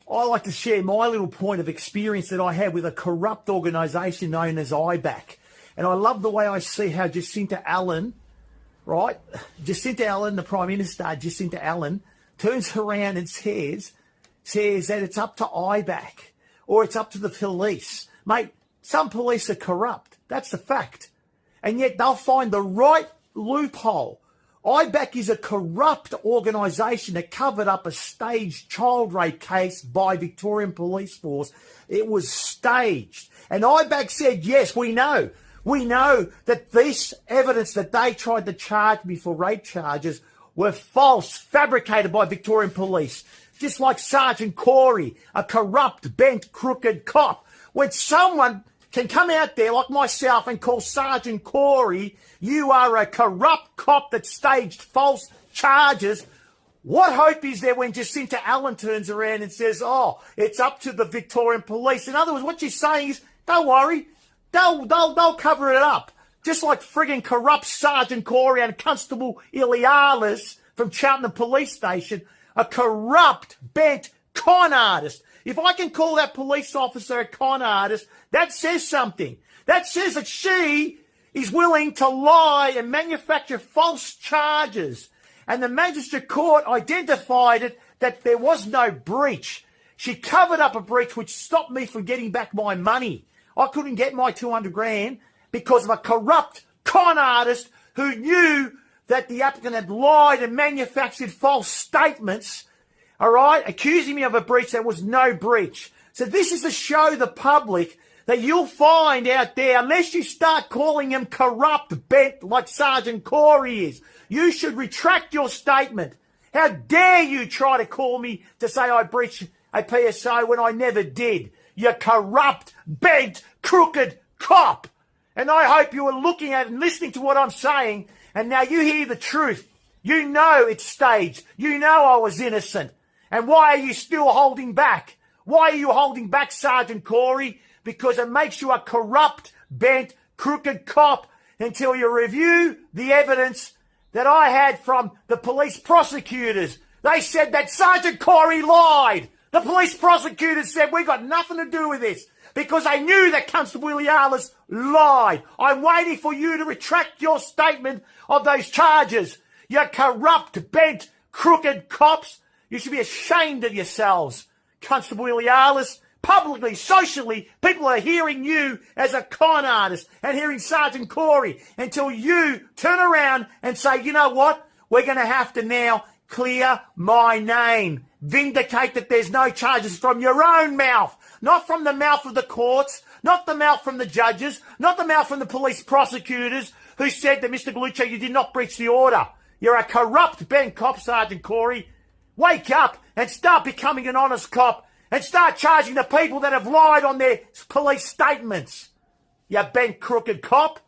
I like to share my little point of experience that I had with a corrupt organisation known as IBAC. And I love the way I see how Jacinta Allen, right? Jacinta Allen, the Prime Minister, Jacinta Allen, turns around and says that it's up to IBAC or it's up to the police. Mate, some police are corrupt. That's the fact. And yet they'll find the right loophole. IBAC is a corrupt organisation that covered up a staged child rape case by Victorian Police Force. It was staged. And IBAC said, yes, we know. We know that this evidence that they tried to charge me for rape charges were false, fabricated by Victorian Police. Just like Sergeant Corey, a corrupt, bent, crooked cop. When someone can come out there like myself and call Sergeant Corey, you are a corrupt cop that staged false charges, what hope is there when Jacinta Allen turns around and says, oh, it's up to the Victorian Police? In other words, what she's saying is, don't worry, they'll cover it up. Just like frigging corrupt Sergeant Corey and Constable Ilialis from Cheltenham Police Station, a corrupt, bent con artist. If I can call that police officer a con artist, that says something. That says that she is willing to lie and manufacture false charges. And the magistrate court identified it that there was no breach. She covered up a breach which stopped me from getting back my money. I couldn't get my 200 grand because of a corrupt con artist who knew that the applicant had lied and manufactured false statements, all right, accusing me of a breach that was no breach. So this is to show the public that you'll find out there, unless you start calling him corrupt, bent like Sergeant Corey is, you should retract your statement. How dare you try to call me to say I breached a PSO when I never did? You corrupt, bent, crooked cop. And I hope you are looking at and listening to what I'm saying, and now you hear the truth. You know it's staged. You know I was innocent. And why are you still holding back? Why are you holding back, Sergeant Corey? Because it makes you a corrupt, bent, crooked cop until you review the evidence that I had from the police prosecutors. They said that Sergeant Corey lied. The police prosecutors said we got nothing to do with this because they knew that Constable Ilialis lied. I'm waiting for you to retract your statement of those charges. You corrupt, bent, crooked cops. You should be ashamed of yourselves. Constable Ilialis, publicly, socially, people are hearing you as a con artist and hearing Sergeant Corey until you turn around and say, you know what? We're going to have to now clear my name. Vindicate that there's no charges from your own mouth, not from the mouth of the courts, not the mouth from the judges, not the mouth from the police prosecutors who said that, Mr. Galluccio, you did not breach the order. You're a corrupt bent cop, Sergeant Corey. Wake up and start becoming an honest cop and start charging the people that have lied on their police statements. You bent, crooked cop.